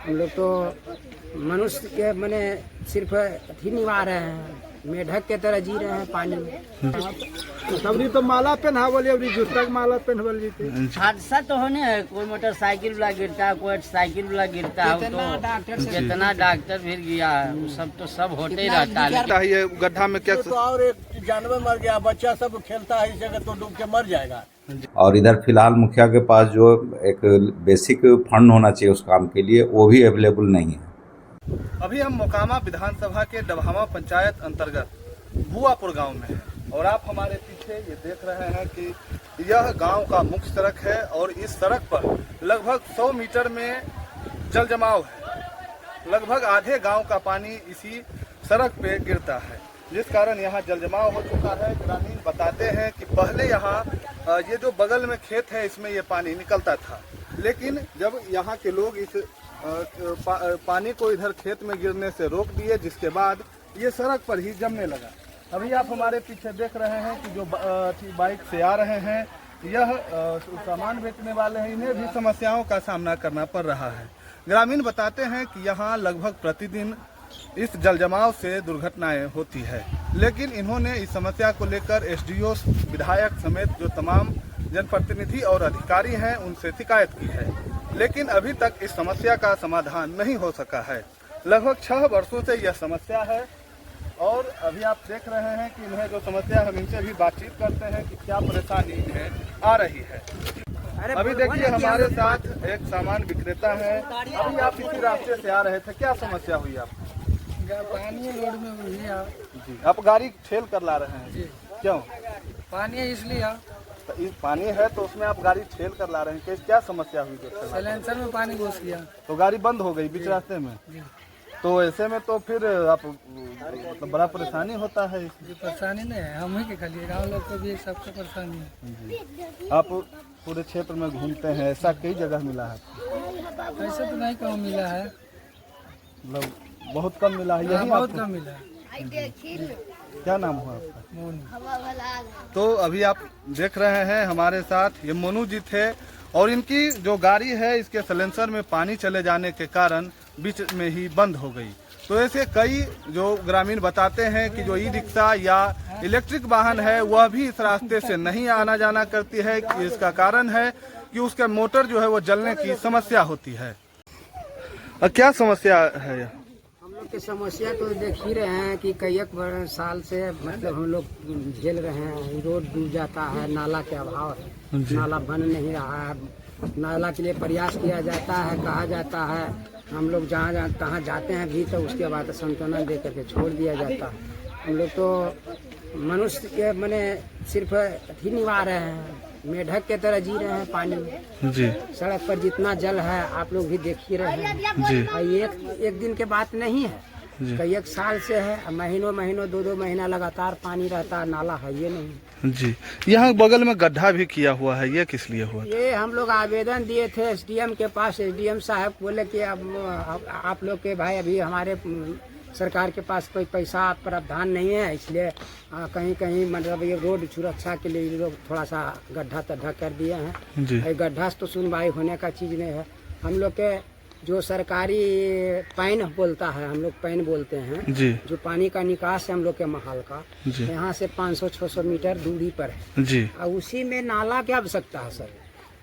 हम लोग तो मनुष्य के मैंने सिर्फ अथी निभा रहे हैं, मेढक के तरह जी रहे हैं पानी में। सबरी तो माला पहनावल अभी जूता के माला पहनवल जी। हादसा तो होने है, कोई मोटरसाइकिल वाला गिरता है, कोई साइकिल वाला गिरता है, जितना डॉक्टर भी गया है वो सब तो सब होते ही रहता है। ये गड्ढा में क्या तो और एक जानवर मर गया, बच्चा सब खेलता है इस जगह तो डूब के मर जाएगा। और इधर फिलहाल मुखिया के पास जो एक बेसिक फंड होना चाहिए उस काम के लिए वो भी अवेलेबल नहीं है। अभी हम मोकामा विधानसभा के डबहामा पंचायत अंतर्गत बुआपुर गांव में हैं और आप हमारे पीछे ये देख रहे हैं कि यह गांव का मुख्य सड़क है और इस सड़क पर लगभग 100 मीटर में जल जमाव है। लगभग आधे गांव का पानी इसी सड़क पे गिरता है, जिस कारण यहाँ जल जमाव हो चुका है। ग्रामीण बताते हैं कि पहले यहाँ ये जो बगल में खेत है इसमें ये पानी निकलता था, लेकिन जब यहाँ के लोग इस पानी को इधर खेत में गिरने से रोक दिए, जिसके बाद ये सड़क पर ही जमने लगा। अभी आप हमारे पीछे देख रहे हैं कि जो बाइक से आ रहे हैं यह सामान बेचने वाले हैं, इन्हें भी समस्याओं का सामना करना पड़ रहा है। ग्रामीण बताते हैं कि यहाँ लगभग प्रतिदिन इस जल जमाव से दुर्घटनाएं होती है, लेकिन इन्होंने इस समस्या को लेकर एसडीओ, विधायक समेत जो तमाम जनप्रतिनिधि और अधिकारी हैं उनसे शिकायत की है, लेकिन अभी तक इस समस्या का समाधान नहीं हो सका है। लगभग 6 वर्षों से यह समस्या है और अभी आप देख रहे हैं कि इन्हें जो समस्या है हम इनसे भी बातचीत करते हैं कि क्या परेशानी इन्हें आ रही है। अभी देखिए हमारे साथ एक सामान विक्रेता है। अभी आप इसी रास्ते से आ रहे थे, क्या समस्या हुई आपको? पानी रोड में जी, आप गाड़ी ठेल कर ला रहे हैं? क्यों? पानी है इसलिए। तो इस पानी है तो उसमें आप गाड़ी ठेल कर ला रहे हैं, क्या समस्या हुई? साइलेंसर में पानी घुस गया तो गाड़ी बंद हो गई बीच रास्ते में। तो ऐसे में तो फिर आप मतलब बड़ा परेशानी होता है। परेशानी नहीं है, हम ही के खाली गाँव लोग को भी सबसे परेशानी है। आप पूरे क्षेत्र में घूमते हैं, ऐसा कई जगह मिला है? ऐसे तो नहीं कम मिला है, मतलब बहुत कम मिला है। यही बहुत कम मिला है। क्या नाम हुआ आपका? तो अभी आप देख रहे हैं हमारे साथ ये मोनू जी थे और इनकी जो गाड़ी है इसके साइलेंसर में पानी चले जाने के कारण बीच में ही बंद हो गई। तो ऐसे कई जो ग्रामीण बताते हैं कि जो ई रिक्शा या इलेक्ट्रिक वाहन है वह भी इस रास्ते से नहीं आना जाना करती है। इसका कारण है कि उसका मोटर जो है वो जलने की समस्या होती है। क्या समस्या है? हम लोग की समस्या तो देख ही रहे हैं कि कई साल से मतलब हम लोग झेल रहे हैं। रोड डूब जाता है, नाला के अभाव है, नाला बन नहीं रहा है। नाला के लिए प्रयास किया जाता है, कहा जाता है, हम लोग जहाँ तहाँ जाते हैं भी तो उसके बाद सांत्वना दे करके छोड़ दिया जाता है। हम लोग तो मनुष्य के मैंने सिर्फ अथी निभा रहे हैं, मेढक के तरह जी रहे हैं पानी में। जी। सड़क पर जितना जल है आप लोग भी देख ही रहे हैं जी। एक दिन के बात नहीं है, कई एक साल से है। महीनों 2-2 महीना लगातार पानी रहता है, नाला है ये नहीं। जी, यहाँ बगल में गड्ढा भी किया हुआ है, ये किस लिए हुआ? ये हम लोग आवेदन दिए थे एसडीएम के पास। एसडीएम साहब बोले कि अब आप लोग के भाई अभी हमारे सरकार के पास कोई पैसा प्रावधान नहीं है, इसलिए कहीं कहीं मतलब ये रोड सुरक्षा के लिए लोग थोड़ा सा गड्ढा तड्ढा कर दिए हैं। ये गड्ढा तो सुनवाई होने का चीज़ नहीं है। हम लोग के जो सरकारी पैन बोलता है, हम लोग पैन बोलते हैं जी। जो पानी का निकास है हम लोग के महल का, यहाँ से 500-600 मीटर दूरी पर है जी। और उसी में नाला की आवश्यकता है सर।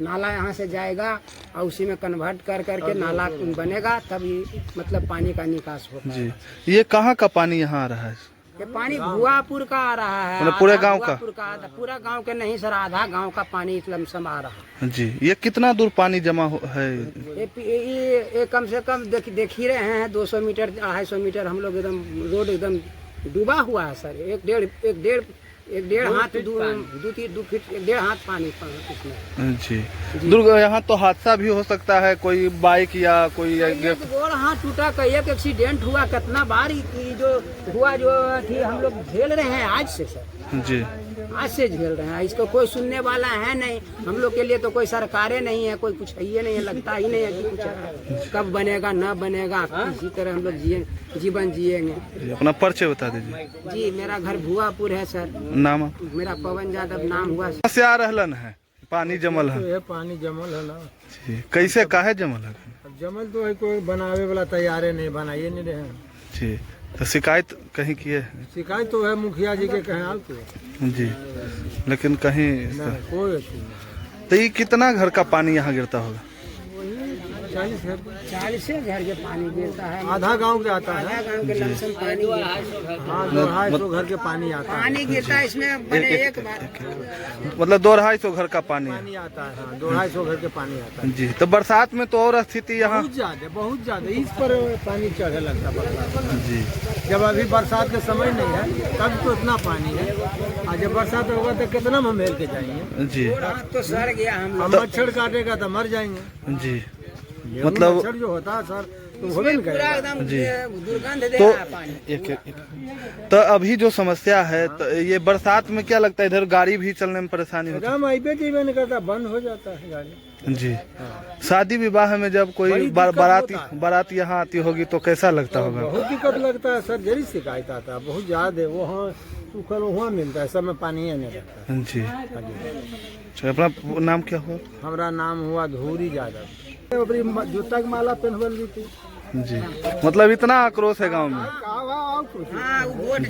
नाला यहाँ से जाएगा और उसी में कन्वर्ट कर करके नाला बनेगा, तभी मतलब पानी का निकास होगा। जी, ये कहाँ का पानी यहाँ आ रहा है? ये पानी भुआपुर का आ रहा है। मतलब पूरे गांव का? पूरा गांव के नहीं सर, आधा गांव का पानी लमसम आ रहा है। जी, ये कितना दूर पानी जमा है? ये कम से कम देख ही रहे हैं 200 मीटर 250 मीटर हम लोग एकदम रोड एकदम डूबा हुआ है सर। एक डेढ़ हाथ 2 फीट 1.5 हाथ पानी इसमें। जी। यहाँ तो हादसा भी हो सकता है, कोई बाइक या कोई गोड़ हाथ टूटा, कई एक एक्सीडेंट हुआ, कितना बार जो हुआ जो थी हम लोग झेल रहे हैं आज से सर। जी, आज से झेल रहे हैं, इसको कोई सुनने वाला है नहीं। हम लोग के लिए तो कोई सरकारें नहीं है, कोई कुछ है ही नहीं है, लगता ही नहीं है कि कुछ कब बनेगा न बनेगा, इसी तरह हम लोग जीवन जिएंगे। अपना परिचय बता दीजिए। जी, मेरा घर भुआपुर है सर। नाम? मेरा पवन यादव नाम हुआ। समस्या रहलन है, पानी जमल है। पानी जमल है ना जी, कैसे काहे जमल है? जमल तो है, कोई बनावे वाला तैयार नहीं, बनाइए नहीं रहे। जी, तो शिकायत कहीं की है? शिकायत तो है मुखिया जी के कहीं आके जी, लेकिन कहीं कोई अथी नहीं। तो ये कितना घर का पानी यहाँ गिरता होगा? 40 घर के पानी गिरता है, आधा गांव के आता है। आधा गांव के लमसम पानी गिरता है। हाँ, 200-250 घर के पानी आता है। पानी गिरता है इसमें बने एक बार मतलब 200-250 घर का पानी है। पानी आता है, हाँ, 200-250 घर के पानी आता है। जी, तो बरसात में तो और स्थिति यहाँ बहुत ज्यादा इस पर पानी चढ़े लगता है बरसात। जी, जब अभी बरसात का समय नहीं है तब तो इतना पानी है, और जब बरसात होगा तो कितना हम मेल के जाएंगे। जी, तो सड़ गया हम लोग। मच्छर काटेगा तो मर जाएंगे। जी, मतलब मच्छर जो होता है सर तो होबे नहीं पूरा करेगा। एकदम दुर्गंध दे तो रहा है पानी। एक तो अभी जो समस्या है, तो ये बरसात में क्या लगता है इधर गाड़ी भी चलने में परेशानी होती एकदम आइबे जीवे नहीं करता, बंद हो जाता है गाड़ी। है? जी, शादी विवाह में जब कोई बड़ी दिक्कत बारात यहाँ आती होगी तो कैसा लगता होगा? बहुत दिक्कत लगता है सर, जरी शिकायत आता है बहुत ज्यादा। वहाँ सूखल वहाँ मिलता है, सब में पानी है नहीं रहता है। जी, अच्छा, अपना नाम क्या हुआ? हमारा नाम हुआ धूरी यादव। जूता की माला पहनवल दी थी। जी, मतलब इतना आक्रोश है गांव में। हाँ, वो वोट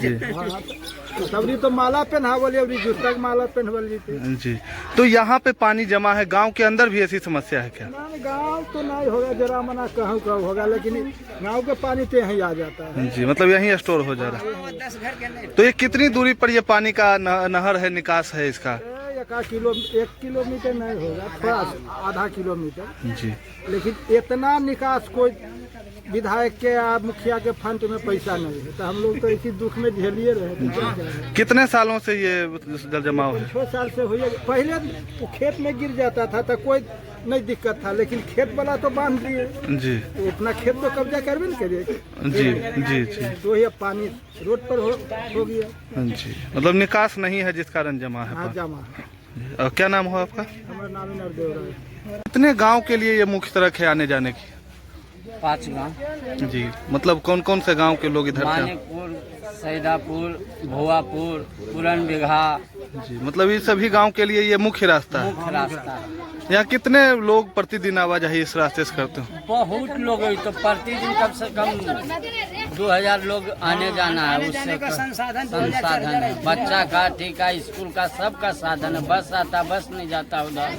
तबरी तो माला पहनावल, अबरी जूता की माला पहनवल दी थी। जी, तो यहाँ पे पानी जमा है, गांव के अंदर भी ऐसी समस्या है क्या? गाँव तो नहीं होगा, जरा मना कहूँ होगा, लेकिन गाँव के पानी तो यहीं आ जाता है। जी, मतलब यहीं स्टोर हो जा रहा है। 10 घर के नहीं। तो ये कितनी दूरी पर ये पानी का नहर है, निकास है इसका? 1 किलोमीटर नहीं होगा, थोड़ा आधा किलोमीटर। जी, लेकिन इतना निकास कोई विधायक के या मुखिया के फंड में पैसा नहीं है, तो हम लोग तो इसी दुख में झेलिए रहे। कितने सालों से ये जल जमाव है? 6 साल से हुई। पहले वो खेत में गिर जाता था तो कोई नहीं दिक्कत था, लेकिन खेत वाला तो बांध दिए। जी, तो इतना खेत तो कब्जा करबे नहीं करिए। जी, जी, जी, तो ये पानी रोड पर हो गया। जी, मतलब निकास नहीं है जिस कारण जमा है हाँ, पानी। जमा है। और क्या नाम हुआ आपका? हमारा नाम नरदेव है। कितने गांव के लिए ये मुख्य सड़क है आने जाने की? 5 गाँव, जी, मतलब कौन कौन से गांव के लोग इधर से? मानिकपुर, सैदापुर, भुआपुर, पुरन बिघा, जी, मतलब ये सभी गांव के लिए ये मुख्य रास्ता है। मुख्य रास्ता है। यहाँ कितने लोग प्रतिदिन आवाजाही इस रास्ते से करते हैं? बहुत लोग हैं, तो प्रतिदिन कम से कम 2000 लोग आने जाना है। उससे संसाधन है, बच्चा का, ठीक है, स्कूल का, सबका साधन है। बस आता, बस नहीं जाता उधर,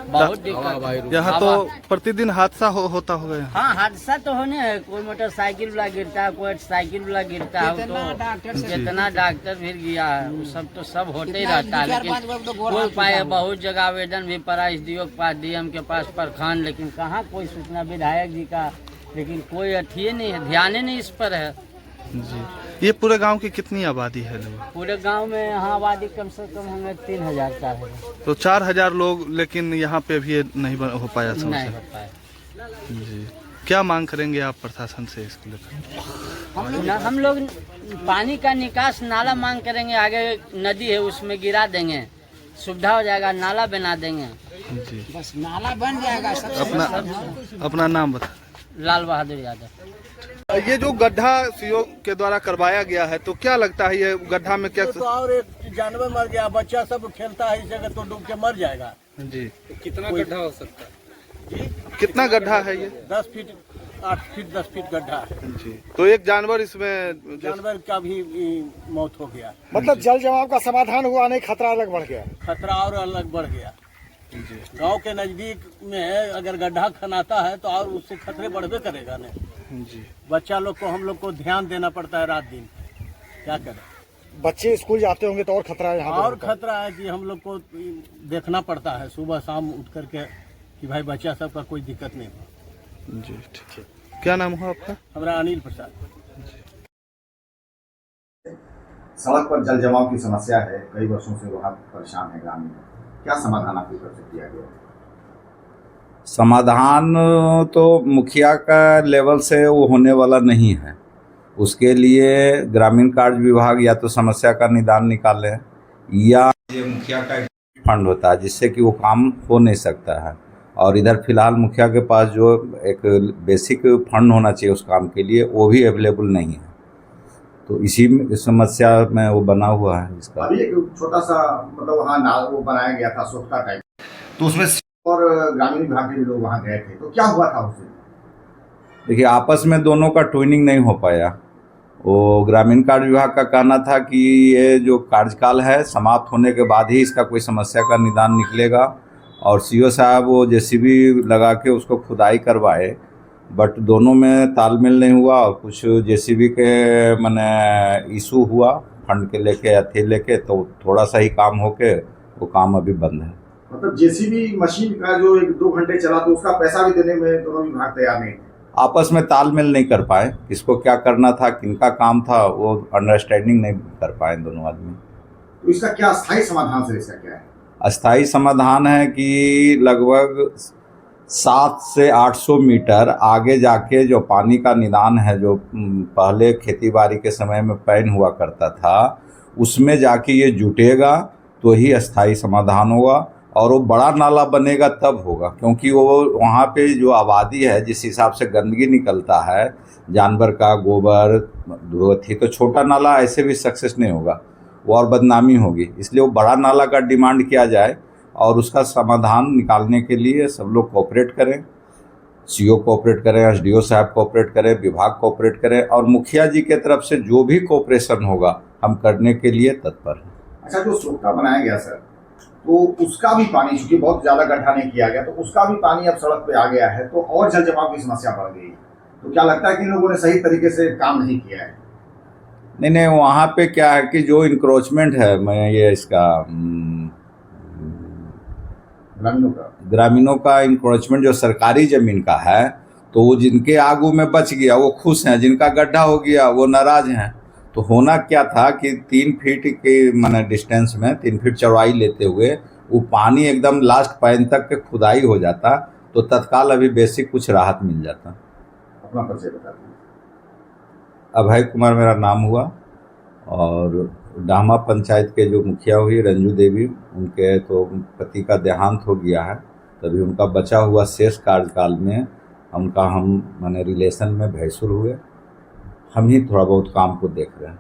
बहुत दिक्कत। यहाँ तो प्रतिदिन हादसा होता होगा यहाँ। हाँ, हादसा तो होने है, कोई मोटरसाइकिल वाला गिरता है, कोई साइकिल वाला गिरता है। तो जितना डॉक्टर भी गया है वो सब तो सब होते ही रहता है, लेकिन कोई पाए। बहुत जगह आवेदन भी पड़ा SDO के पास, DM के पास, प्रखंड, लेकिन कहाँ कोई सूचना विधायक जी का, लेकिन कोई अथिये नहीं है, ध्यान ही नहीं इस पर है। जी, ये पूरे गांव की कितनी आबादी है लोग? पूरे गांव में यहाँ आबादी कम से कम हमें 3000 का है। तो 4000 लोग, लेकिन यहाँ पे भी नहीं हो पाया नहीं समस्या। हो पाए। जी, क्या मांग करेंगे आप प्रशासन से इसको लेकर? हम लोग पानी का निकास नाला मांग करेंगे। आगे नदी है उसमें गिरा देंगे, सुविधा हो जाएगा, नाला बना देंगे। जी, बस नाला बन जाएगा। अपना नाम बता। लाल बहादुर यादव। ये जो गड्ढा सीओ के द्वारा करवाया गया है, तो क्या लगता है ये गड्ढा में क्या? तो और एक जानवर मर गया, बच्चा सब खेलता है इस जगह तो डूब के मर जाएगा। जी, कितना गड्ढा हो सकता है? कितना गड्ढा है ये? 10 फीट, 8 फीट, 10 फीट गड्ढा है। जी, तो एक जानवर इसमें जानवर का भी मौत हो गया। मतलब जल जमाव का समाधान हुआ नहीं, खतरा अलग बढ़ गया। खतरा और अलग बढ़ गया। गांव के नजदीक में अगर गड्ढा खनाता है तो और उससे खतरे बढ़बे करेगा ना। जी, बच्चा लोग को, हम लोग को ध्यान देना पड़ता है रात दिन, क्या करें। बच्चे स्कूल जाते होंगे तो और खतरा है यहाँ और खतरा है कि हम लोग को देखना पड़ता है सुबह शाम उठ करके कि भाई बच्चा सब का कोई दिक्कत नहीं हो। जी, ठीक है। क्या नाम हुआ आपका? हमारा अनिल प्रसाद। सड़क पर जल जमाव की समस्या है, कई वर्षों से वहाँ परेशान है ग्रामीण। क्या समाधान आपकी तरफ से किया गया? समाधान तो मुखिया का लेवल से वो होने वाला नहीं है। उसके लिए ग्रामीण कार्य विभाग या तो समस्या का निदान निकाले, या ये मुखिया का फंड होता है जिससे कि वो काम हो नहीं सकता है। और इधर फिलहाल मुखिया के पास जो एक बेसिक फंड होना चाहिए उस काम के लिए, वो भी अवेलेबल नहीं है। तो इसी समस्या में वो बना हुआ है। इसका अभी एक छोटा सा मतलब वहाँ नाल वो बनाया गया था सोखता टाइप, तो उसमें और ग्रामीण विभाग के भी लोग वहाँ गए थे, तो क्या हुआ था उससे? देखिए, आपस में दोनों का ट्विनिंग नहीं हो पाया। वो ग्रामीण कार्य विभाग का कहना था कि ये जो कार्यकाल है समाप्त होने के बाद ही इसका कोई समस्या का निदान निकलेगा, और सीओ साहब वो जेसीबी लगा के उसको खुदाई करवाए, बट दोनों में तालमेल नहीं हुआ और कुछ जेसीबी के माने इशू हुआ फंड के लेके अथी लेके, तो थोड़ा सा ही काम होके वो काम अभी बंद है। मतलब जेसीबी मशीन का जो 1-2 घंटे चला तो उसका पैसा भी देने में दोनों विभाग तैयार नहीं थे। आपस में तालमेल नहीं कर पाए, किसको क्या करना था, किनका काम था, वो अंडरस्टैंडिंग नहीं कर पाए दोनों आदमी। तो इसका क्या स्थायी समाधान सर, इसका क्या है? अस्थाई समाधान है कि लगभग 700 से 800 मीटर आगे जाके जो पानी का निदान है, जो पहले खेतीबाड़ी के समय में पैन हुआ करता था, उसमें जाके ये जुटेगा तो ही अस्थाई समाधान होगा। और वो बड़ा नाला बनेगा तब होगा, क्योंकि वो वहाँ पे जो आबादी है जिस हिसाब से गंदगी निकलता है जानवर का गोबर थी, तो छोटा नाला ऐसे भी सक्सेस नहीं होगा, वो और बदनामी होगी। इसलिए वो बड़ा नाला का डिमांड किया जाए और उसका समाधान निकालने के लिए सब लोग कोऑपरेट करें, सीओ कोऑपरेट करें, एसडीओ साहब कोऑपरेट करें, विभाग कोऑपरेट करें, और मुखिया जी के तरफ से जो भी कोऑपरेशन होगा हम करने के लिए तत्पर हैं। अच्छा, जो सोखता बनाया गया सर, तो उसका भी पानी, चूंकि बहुत ज्यादा गड्ढा नहीं किया गया, तो उसका भी पानी अब सड़क पे आ गया है, तो और जल जमाव की समस्या बढ़ गई है। तो क्या लगता है कि इन लोगों ने सही तरीके से काम नहीं किया है? नहीं, वहाँ पे क्या है कि जो इंक्रोचमेंट है, मैं ये इसका ग्रामीणों का इंक्रोचमेंट जो सरकारी ज़मीन का है, तो वो जिनके आगू में बच गया वो खुश हैं, जिनका गड्ढा हो गया वो नाराज हैं। तो होना क्या था कि 3 फीट के माने डिस्टेंस में 3 फीट चौड़ाई लेते हुए वो पानी एकदम लास्ट पैन तक के खुदाई हो जाता, तो तत्काल अभी बेसिक कुछ राहत मिल जाता। अपना परिचय बता दीजिए। अभय कुमार मेरा नाम हुआ, और डामा पंचायत के जो मुखिया हुई रंजू देवी, उनके तो पति का देहांत हो गया है, तभी उनका बचा हुआ शेष कार्यकाल में उनका हम माने रिलेशन में भैंसुर हुए, हम ही थोड़ा बहुत काम को देख रहे हैं।